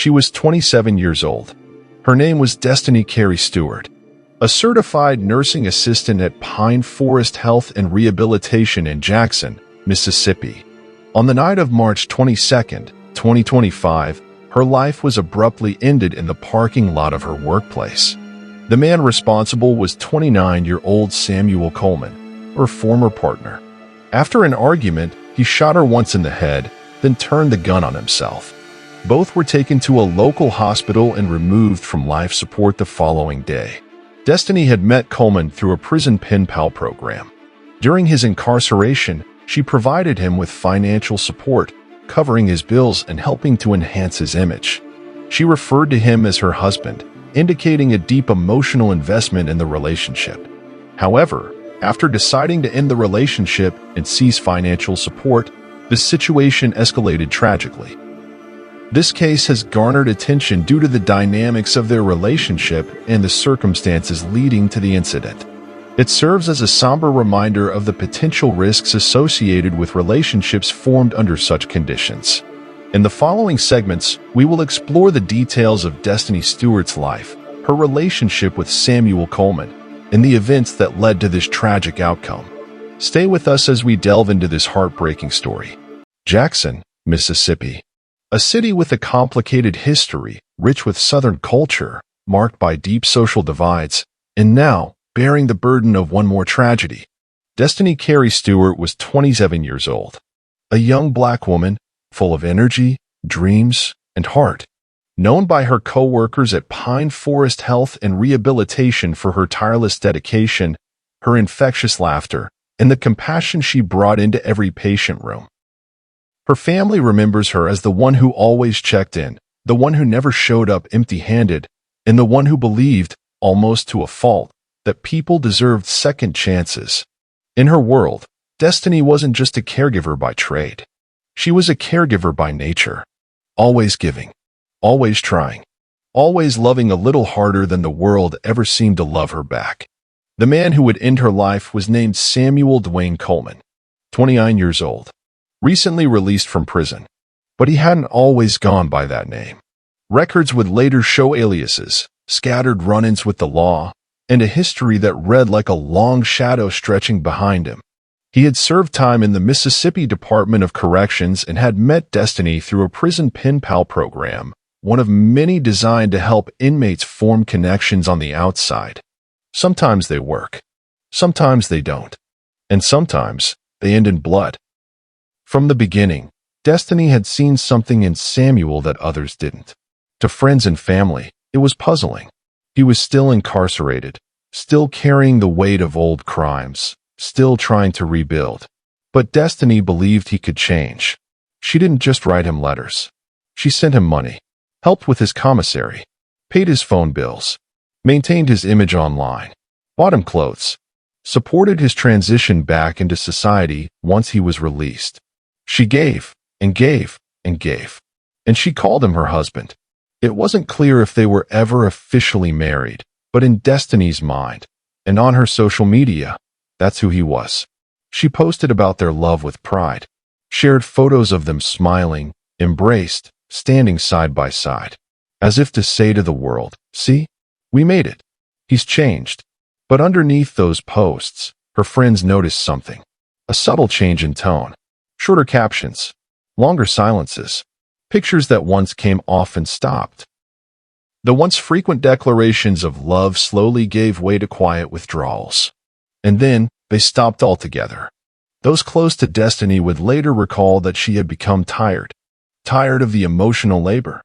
She was 27 years old. Her name was Destiny Stewart, a certified nursing assistant at Pine Forest Health and Rehabilitation in Jackson, Mississippi. On the night of March 22, 2025, her life was abruptly ended in the parking lot of her workplace. The man responsible was 29-year-old Samuel Coleman, her former partner. After an argument, he shot her once in the head, then turned the gun on himself. Both were taken to a local hospital and removed from life support the following day. Destiny had met Coleman through a prison PenPal program. During his incarceration, she provided him with financial support, covering his bills and helping to enhance his image. She referred to him as her husband, indicating a deep emotional investment in the relationship. However, after deciding to end the relationship and cease financial support, the situation escalated tragically. This case has garnered attention due to the dynamics of their relationship and the circumstances leading to the incident. It serves as a somber reminder of the potential risks associated with relationships formed under such conditions. In the following segments, we will explore the details of Destiny Stewart's life, her relationship with Samuel Coleman, and the events that led to this tragic outcome. Stay with us as we delve into this heartbreaking story. Jackson, Mississippi. A city with a complicated history, rich with Southern culture, marked by deep social divides, and now bearing the burden of one more tragedy. Destiny Stewart was 27 years old, a young black woman full of energy, dreams, and heart. Known by her co-workers at Pine Forest Health and Rehabilitation for her tireless dedication, her infectious laughter, and the compassion she brought into every patient room. Her family remembers her as the one who always checked in, the one who never showed up empty-handed, and the one who believed, almost to a fault, that people deserved second chances. In her world, Destiny wasn't just a caregiver by trade. She was a caregiver by nature. Always giving, always trying, always loving a little harder than the world ever seemed to love her back. The man who would end her life was named Samuel Dwayne Coleman, 29 years old. Recently released from prison, but he hadn't always gone by that name. Records would later show aliases, scattered run-ins with the law, and a history that read like a long shadow stretching behind him. He had served time in the Mississippi Department of Corrections and had met Destiny through a prison PenPal program, one of many designed to help inmates form connections on the outside. Sometimes they work, sometimes they don't, and sometimes they end in blood. From the beginning, Destiny had seen something in Samuel that others didn't. To friends and family, it was puzzling. He was still incarcerated, still carrying the weight of old crimes, still trying to rebuild. But Destiny believed he could change. She didn't just write him letters. She sent him money, helped with his commissary, paid his phone bills, maintained his image online, bought him clothes, supported his transition back into society once he was released. She gave, and gave, and gave, and she called him her husband. It wasn't clear if they were ever officially married, but in Destiny's mind, and on her social media, that's who he was. She posted about their love with pride, shared photos of them smiling, embraced, standing side by side, as if to say to the world, "See, we made it. He's changed." But underneath those posts, her friends noticed something, a subtle change in tone. Shorter captions, longer silences, pictures that once came often stopped. The once frequent declarations of love slowly gave way to quiet withdrawals. And then, they stopped altogether. Those close to Destiny would later recall that she had become tired. Tired of the emotional labor.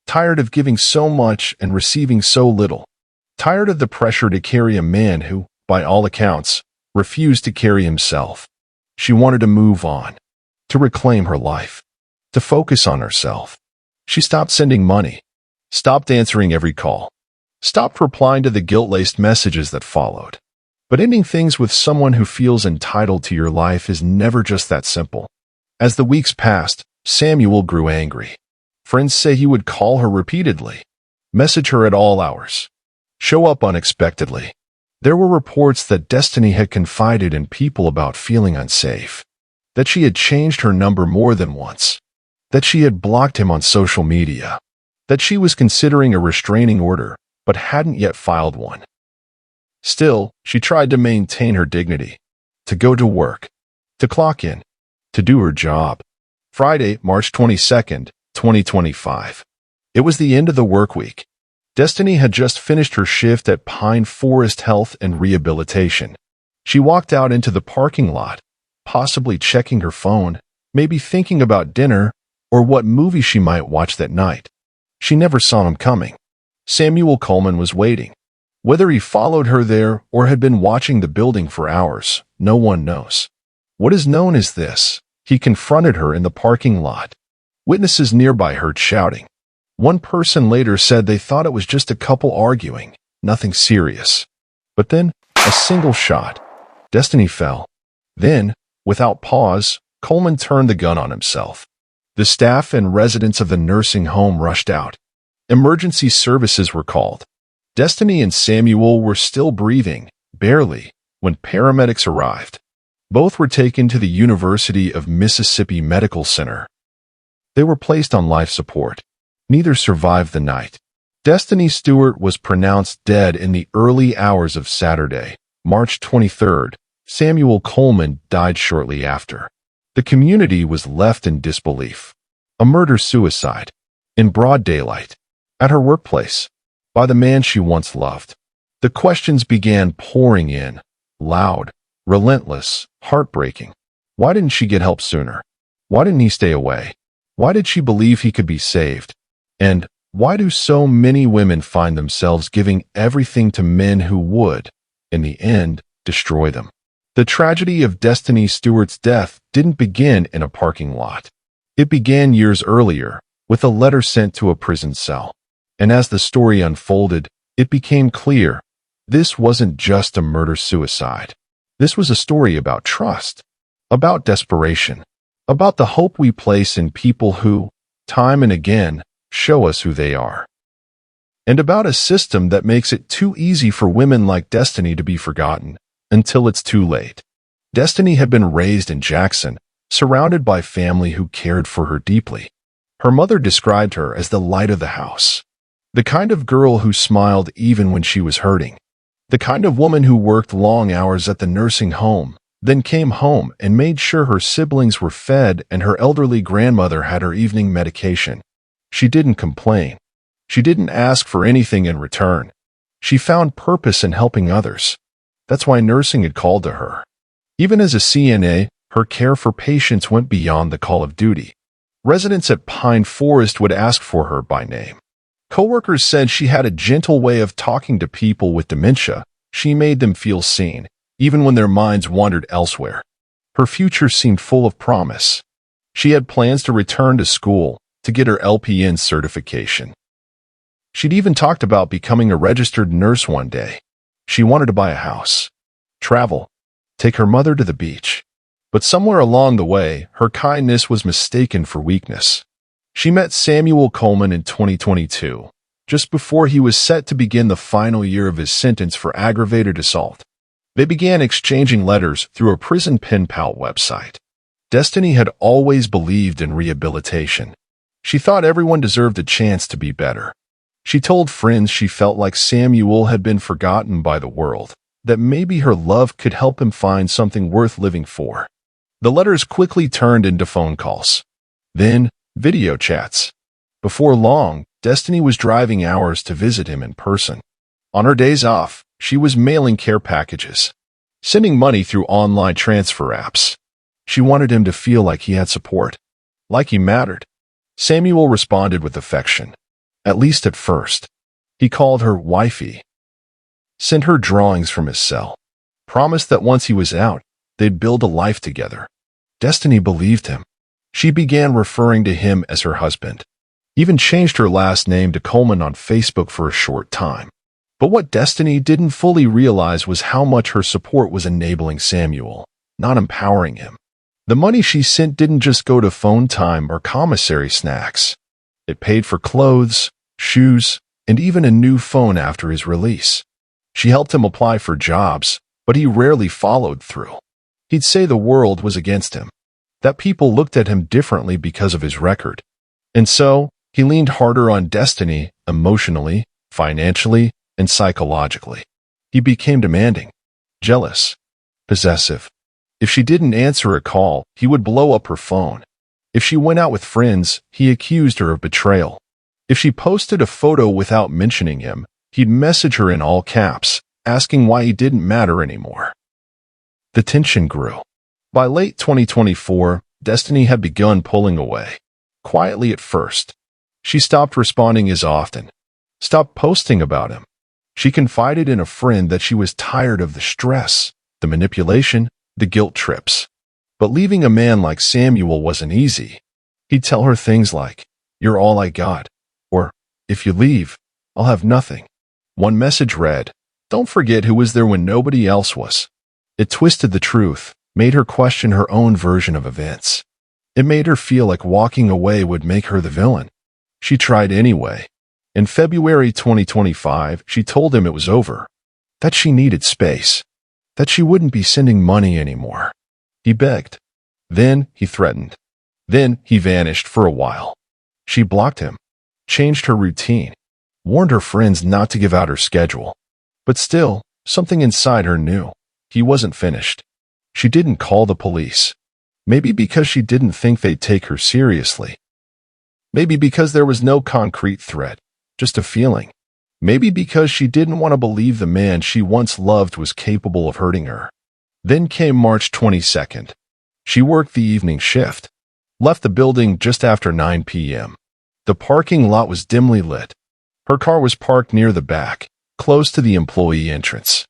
Tired of giving so much and receiving so little. Tired of the pressure to carry a man who, by all accounts, refused to carry himself. She wanted to move on. To reclaim her life, to focus on herself. She stopped sending money, stopped answering every call, stopped replying to the guilt-laced messages that followed. But ending things with someone who feels entitled to your life is never just that simple. As the weeks passed, Samuel grew angry. Friends say he would call her repeatedly, message her at all hours, show up unexpectedly. There were reports that Destiny had confided in people about feeling unsafe, that she had changed her number more than once, that she had blocked him on social media. that she was considering a restraining order but hadn't yet filed one. Still, she tried to maintain her dignity, to go to work, to clock in, to do her job. Friday, March 22nd, 2025. It was the end of the work week. Destiny had just finished her shift at Pine Forest Health and Rehabilitation. She walked out into the parking lot, possibly checking her phone, maybe thinking about dinner or what movie she might watch that night. She never saw him coming. Samuel Coleman was waiting. Whether he followed her there or had been watching the building for hours, no one knows. What is known is this: he confronted her in the parking lot. Witnesses nearby heard shouting. One person later said they thought it was just a couple arguing, nothing serious. But then, a single shot. Destiny fell. Then, without pause, Coleman turned the gun on himself. The staff and residents of the nursing home rushed out. Emergency services were called. Destiny and Samuel were still breathing, barely, when paramedics arrived. Both were taken to the University of Mississippi Medical Center. They were placed on life support. Neither survived the night. Destiny Stewart was pronounced dead in the early hours of Saturday, March 23rd. Samuel Coleman died shortly after. The community was left in disbelief. A murder-suicide. In broad daylight. At her workplace. By the man she once loved. The questions began pouring in. Loud. Relentless. Heartbreaking. Why didn't she get help sooner? Why didn't he stay away? Why did she believe he could be saved? And why do so many women find themselves giving everything to men who would, in the end, destroy them? The tragedy of Destiny Stewart's death didn't begin in a parking lot. It began years earlier, with a letter sent to a prison cell. And as the story unfolded, it became clear, this wasn't just a murder-suicide. This was a story about trust, about desperation, about the hope we place in people who, time and again, show us who they are. And about a system that makes it too easy for women like Destiny to be forgotten, until it's too late. Destiny had been raised in Jackson, surrounded by family who cared for her deeply. Her mother described her as the light of the house. The kind of girl who smiled even when she was hurting. The kind of woman who worked long hours at the nursing home, then came home and made sure her siblings were fed and her elderly grandmother had her evening medication. She didn't complain. She didn't ask for anything in return. She found purpose in helping others. That's why nursing had called to her. Even as a CNA, her care for patients went beyond the call of duty. Residents at Pine Forest would ask for her by name. Coworkers said she had a gentle way of talking to people with dementia. She made them feel seen, even when their minds wandered elsewhere. Her future seemed full of promise. She had plans to return to school, to get her LPN certification. She'd even talked about becoming a registered nurse one day. She wanted to buy a house, travel, take her mother to the beach. But somewhere along the way, her kindness was mistaken for weakness. She met Samuel Coleman in 2022, just before he was set to begin the final year of his sentence for aggravated assault. They began exchanging letters through a prison PenPal website. Destiny had always believed in rehabilitation. She thought everyone deserved a chance to be better. She told friends she felt like Samuel had been forgotten by the world, that maybe her love could help him find something worth living for. The letters quickly turned into phone calls. Then, video chats. Before long, Destiny was driving hours to visit him in person. On her days off, she was mailing care packages, sending money through online transfer apps. She wanted him to feel like he had support, like he mattered. Samuel responded with affection, at least at first. He called her wifey, sent her drawings from his cell, promised that once he was out, they'd build a life together. Destiny believed him. She began referring to him as her husband, even changed her last name to Coleman on Facebook for a short time. But what Destiny didn't fully realize was how much her support was enabling Samuel, not empowering him. The money she sent didn't just go to phone time or commissary snacks. It paid for clothes, shoes, and even a new phone after his release. She helped him apply for jobs, but he rarely followed through. He'd say the world was against him, that people looked at him differently because of his record. And so, He leaned harder on Destiny, emotionally, financially, and psychologically. He became demanding, jealous, possessive. If she didn't answer a call, he would blow up her phone. If she went out with friends, he accused her of betrayal. If she posted a photo without mentioning him, he'd message her in all caps, asking why he didn't matter anymore. The tension grew. By late 2024, Destiny had begun pulling away. Quietly at first. She stopped responding as often. Stopped posting about him. She confided in a friend that she was tired of the stress, the manipulation, the guilt trips. But leaving a man like Samuel wasn't easy. He'd tell her things like, "You're all I got," or, "If you leave, I'll have nothing." One message read, "Don't forget who was there when nobody else was." It twisted the truth, made her question her own version of events. It made her feel like walking away would make her the villain. She tried anyway. In February 2025, she told him it was over, that she needed space, that she wouldn't be sending money anymore. He begged. Then he threatened. Then he vanished for a while. She blocked him, changed her routine, warned her friends not to give out her schedule. But still, something inside her knew. He wasn't finished. She didn't call the police. Maybe because she didn't think they'd take her seriously. Maybe because there was no concrete threat, just a feeling. Maybe because she didn't want to believe the man she once loved was capable of hurting her. Then came March 22nd. She worked the evening shift. Left the building just after 9 p.m. The parking lot was dimly lit. Her car was parked near the back, close to the employee entrance.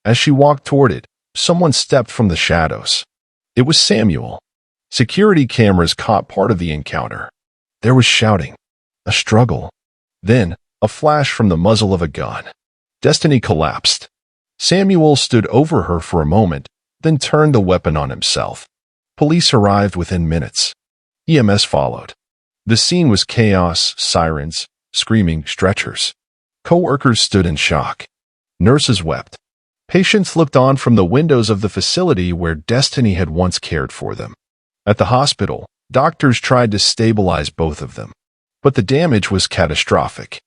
As she walked toward it, someone stepped from the shadows. It was Samuel. Security cameras caught part of the encounter. There was shouting, a struggle. Then, a flash from the muzzle of a gun. Destiny collapsed. Samuel stood over her for a moment, then turned the weapon on himself. Police arrived within minutes. EMS followed. The scene was chaos, sirens, screaming, stretchers. Co-workers stood in shock. Nurses wept. Patients looked on from the windows of the facility where Destiny had once cared for them. At the hospital, doctors tried to stabilize both of them. But the damage was catastrophic.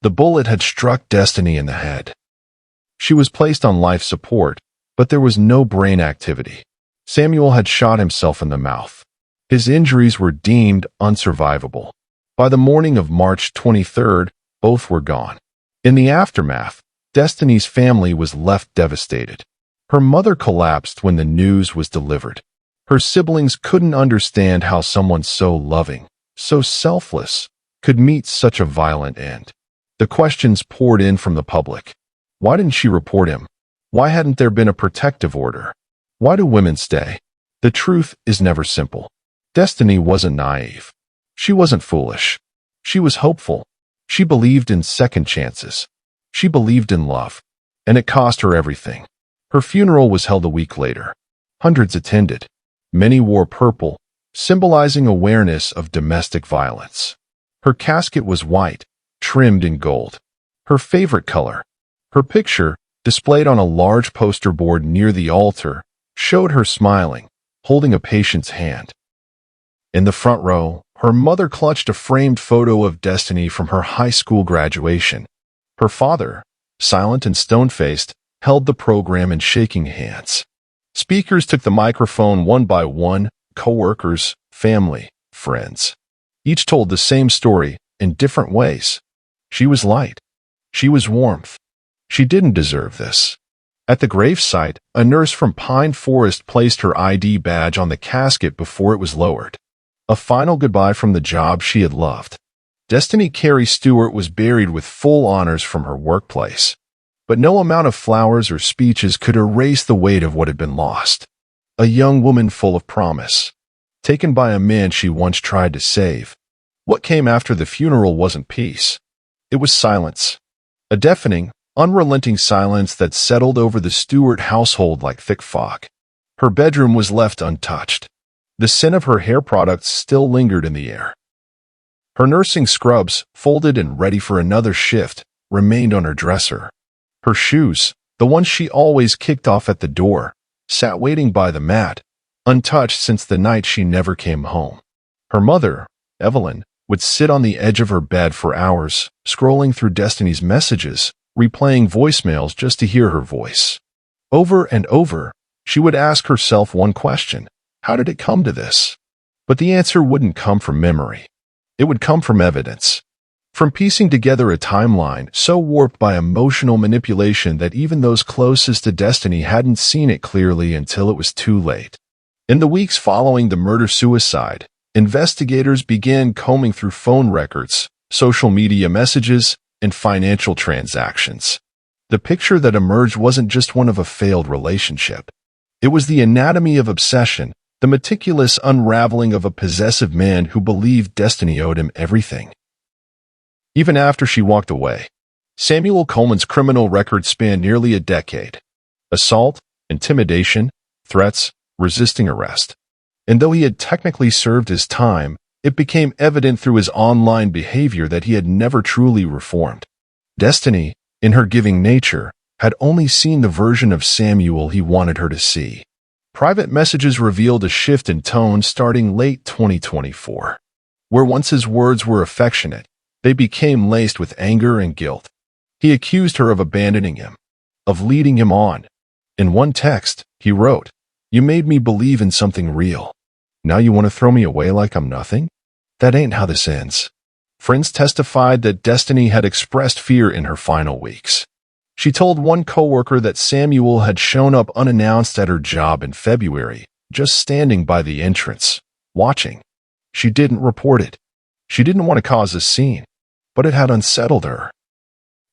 The bullet had struck Destiny in the head. She was placed on life support, but there was no brain activity. Samuel had shot himself in the mouth. His injuries were deemed unsurvivable. By the morning of March 23rd, both were gone. In the aftermath, Destiny's family was left devastated. Her mother collapsed when the news was delivered. Her siblings couldn't understand how someone so loving, so selfless, could meet such a violent end. The questions poured in from the public. Why didn't she report him? Why hadn't there been a protective order? Why do women stay? The truth is never simple. Destiny wasn't naive. She wasn't foolish. She was hopeful. She believed in second chances. She believed in love. And it cost her everything. Her funeral was held a week later. Hundreds attended. Many wore purple, symbolizing awareness of domestic violence. Her casket was white, trimmed in gold. Her favorite color. Her picture, displayed on a large poster board near the altar, showed her smiling, holding a patient's hand. In the front row, her mother clutched a framed photo of Destiny from her high school graduation. Her father, silent and stone-faced, held the program in shaking hands. Speakers took the microphone one by one, co-workers, family, friends. Each told the same story in different ways. She was light. She was warmth. She didn't deserve this. At the gravesite, a nurse from Pine Forest placed her ID badge on the casket before it was lowered. A final goodbye from the job she had loved. Destiny Carey Stewart was buried with full honors from her workplace. But no amount of flowers or speeches could erase the weight of what had been lost. A young woman full of promise, taken by a man she once tried to save. What came after the funeral wasn't peace. It was silence. A deafening, unrelenting silence that settled over the Stewart household like thick fog. Her bedroom was left untouched. The scent of her hair products still lingered in the air. Her nursing scrubs, folded and ready for another shift, remained on her dresser. Her shoes, the ones she always kicked off at the door, sat waiting by the mat, untouched since the night she never came home. Her mother, Evelyn, would sit on the edge of her bed for hours, scrolling through Destiny's messages, replaying voicemails just to hear her voice. Over and over, she would ask herself one question: how did it come to this? But the answer wouldn't come from memory. It would come from evidence. From piecing together a timeline so warped by emotional manipulation that even those closest to Destiny hadn't seen it clearly until it was too late. In the weeks following the murder-suicide, investigators began combing through phone records, social media messages, and financial transactions. The picture that emerged wasn't just one of a failed relationship. It was the anatomy of obsession, the meticulous unraveling of a possessive man who believed Destiny owed him everything. Even after she walked away, Samuel Coleman's criminal record spanned nearly a decade. Assault, intimidation, threats, resisting arrest. And though he had technically served his time, it became evident through his online behavior that he had never truly reformed. Destiny, in her giving nature, had only seen the version of Samuel he wanted her to see. Private messages revealed a shift in tone starting late 2024. Where once his words were affectionate, they became laced with anger and guilt. He accused her of abandoning him, of leading him on. In one text, he wrote, "You made me believe in something real. Now you want to throw me away like I'm nothing? That ain't how this ends." Friends testified that Destiny had expressed fear in her final weeks. She told one coworker that Samuel had shown up unannounced at her job in February, just standing by the entrance, watching. She didn't report it. She didn't want to cause a scene, but it had unsettled her.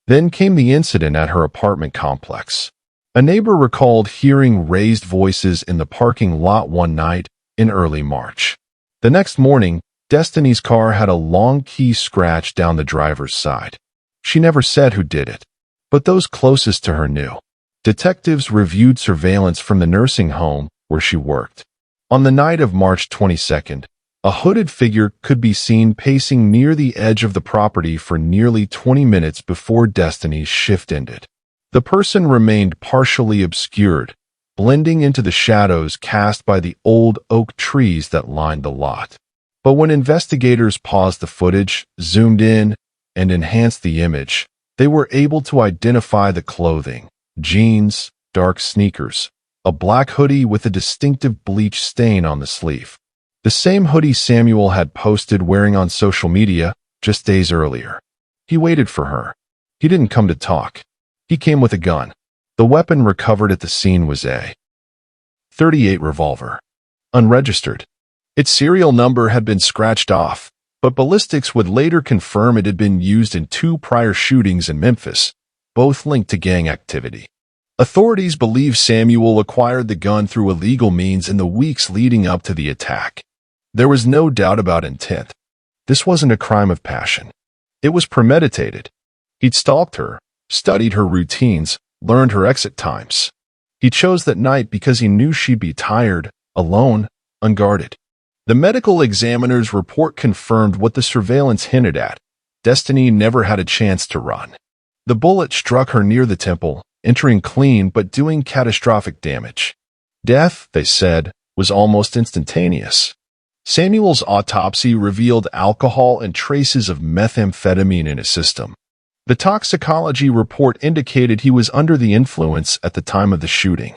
Then came the incident at her apartment complex. A neighbor recalled hearing raised voices in the parking lot one night in early March. The next morning, Destiny's car had a long key scratch down the driver's side. She never said who did it, but those closest to her knew. Detectives reviewed surveillance from the nursing home where she worked. On the night of March 22nd, a hooded figure could be seen pacing near the edge of the property for nearly 20 minutes before Destiny's shift ended. The person remained partially obscured, blending into the shadows cast by the old oak trees that lined the lot. But when investigators paused the footage, zoomed in, and enhanced the image, they were able to identify the clothing: jeans, dark sneakers, a black hoodie with a distinctive bleach stain on the sleeve. The same hoodie Samuel had posted wearing on social media just days earlier. He waited for her. He didn't come to talk. He came with a gun. The weapon recovered at the scene was a .38 revolver, unregistered. Its serial number had been scratched off, but ballistics would later confirm it had been used in 2 prior shootings in Memphis, both linked to gang activity. Authorities believe Samuel acquired the gun through illegal means in the weeks leading up to the attack. There was no doubt about intent. This wasn't a crime of passion. It was premeditated. He'd stalked her, studied her routines, learned her exit times. He chose that night because he knew she'd be tired, alone, unguarded. The medical examiner's report confirmed what the surveillance hinted at. Destiny never had a chance to run. The bullet struck her near the temple, entering clean but doing catastrophic damage. Death, they said, was almost instantaneous. Samuel's autopsy revealed alcohol and traces of methamphetamine in his system. The toxicology report indicated he was under the influence at the time of the shooting.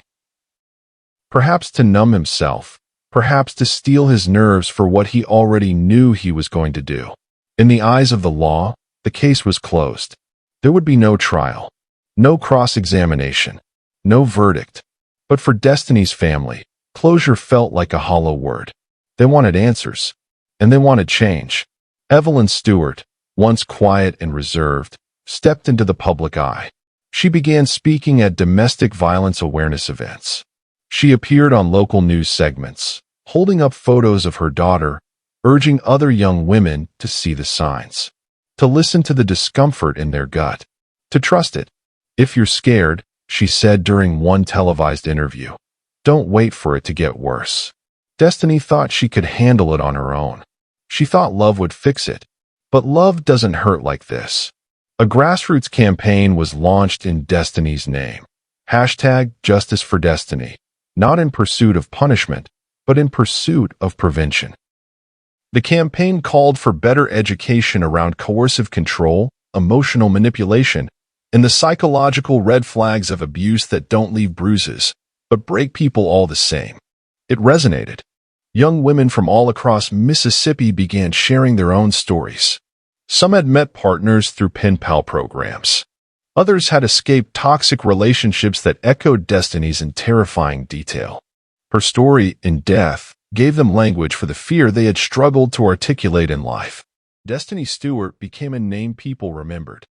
Perhaps to numb himself, perhaps to steel his nerves for what he already knew he was going to do. In the eyes of the law, the case was closed. There would be no trial, no cross-examination, no verdict. But for Destiny's family, closure felt like a hollow word. They wanted answers, and they wanted change. Evelyn Stewart, once quiet and reserved, stepped into the public eye. She began speaking at domestic violence awareness events. She appeared on local news segments, holding up photos of her daughter, urging other young women to see the signs, to listen to the discomfort in their gut, to trust it. "If you're scared," she said during one televised interview, "don't wait for it to get worse." Destiny thought she could handle it on her own. She thought love would fix it. But love doesn't hurt like this. A grassroots campaign was launched in Destiny's name. #Justice for Destiny. Not in pursuit of punishment, but in pursuit of prevention. The campaign called for better education around coercive control, emotional manipulation, and the psychological red flags of abuse that don't leave bruises, but break people all the same. It resonated. Young women from all across Mississippi began sharing their own stories. Some had met partners through PenPal programs. Others had escaped toxic relationships that echoed Destiny's in terrifying detail. Her story, in death, gave them language for the fear they had struggled to articulate in life. Destiny Stewart became a name people remembered.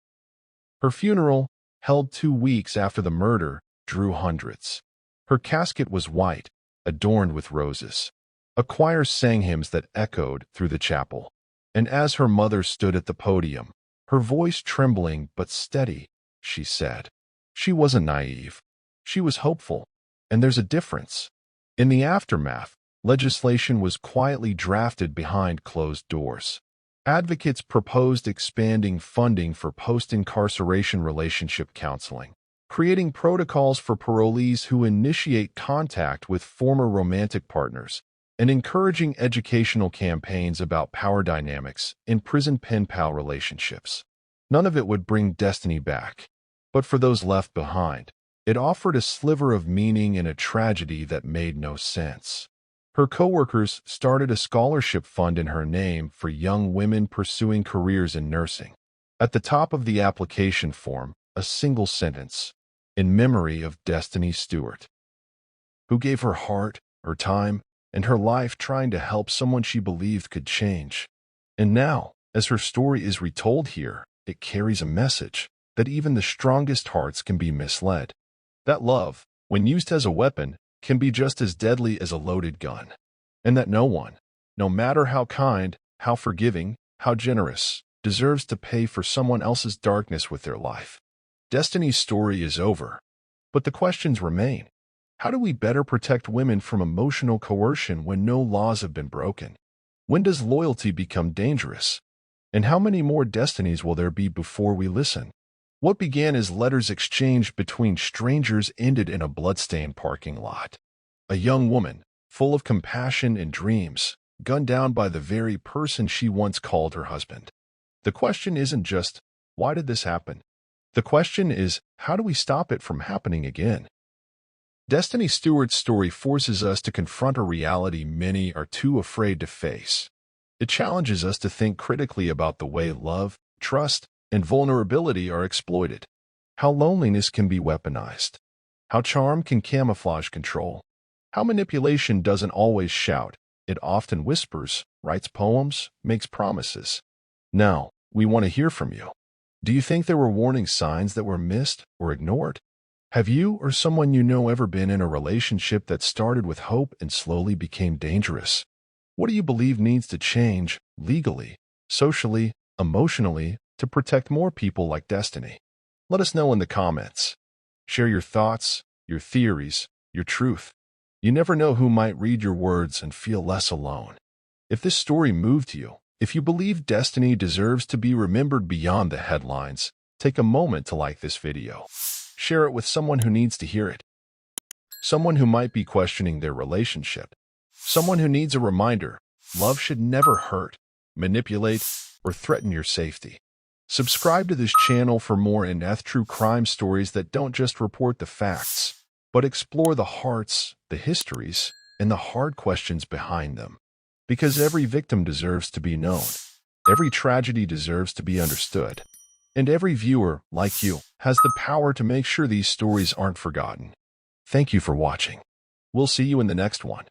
Her funeral, held 2 weeks after the murder, drew hundreds. Her casket was white, adorned with roses. A choir sang hymns that echoed through the chapel. And as her mother stood at the podium, her voice trembling but steady, she said, she wasn't naive. She was hopeful. And there's a difference. In the aftermath, legislation was quietly drafted behind closed doors. Advocates proposed expanding funding for post-incarceration relationship counseling, creating protocols for parolees who initiate contact with former romantic partners, and encouraging educational campaigns about power dynamics in prison pen-pal relationships. None of it would bring Destiny back, but for those left behind, it offered a sliver of meaning in a tragedy that made no sense. Her coworkers started a scholarship fund in her name for young women pursuing careers in nursing. At the top of the application form, a single sentence, in memory of Destiny Stewart, who gave her heart, her time, and her life trying to help someone she believed could change. And now, as her story is retold here, it carries a message that even the strongest hearts can be misled. That love, when used as a weapon, can be just as deadly as a loaded gun. And that no one, no matter how kind, how forgiving, how generous, deserves to pay for someone else's darkness with their life. Destiny's story is over, but the questions remain. How do we better protect women from emotional coercion when no laws have been broken? When does loyalty become dangerous? And how many more destinies will there be before we listen? What began as letters exchanged between strangers ended in a bloodstained parking lot. A young woman, full of compassion and dreams, gunned down by the very person she once called her husband. The question isn't just, why did this happen? The question is, how do we stop it from happening again? Destiny Stewart's story forces us to confront a reality many are too afraid to face. It challenges us to think critically about the way love, trust, and vulnerability are exploited, how loneliness can be weaponized, how charm can camouflage control, how manipulation doesn't always shout, it often whispers, writes poems, makes promises. Now, we want to hear from you. Do you think there were warning signs that were missed or ignored? Have you or someone you know ever been in a relationship that started with hope and slowly became dangerous? What do you believe needs to change legally, socially, emotionally to protect more people like Destiny? Let us know in the comments. Share your thoughts, your theories, your truth. You never know who might read your words and feel less alone. If this story moved you, if you believe Destiny deserves to be remembered beyond the headlines, take a moment to like this video. Share it with someone who needs to hear it. Someone who might be questioning their relationship. Someone who needs a reminder. Love should never hurt, manipulate, or threaten your safety. Subscribe to this channel for more in-depth true crime stories that don't just report the facts, but explore the hearts, the histories, and the hard questions behind them. Because every victim deserves to be known. Every tragedy deserves to be understood. And every viewer, like you, has the power to make sure these stories aren't forgotten. Thank you for watching. We'll see you in the next one.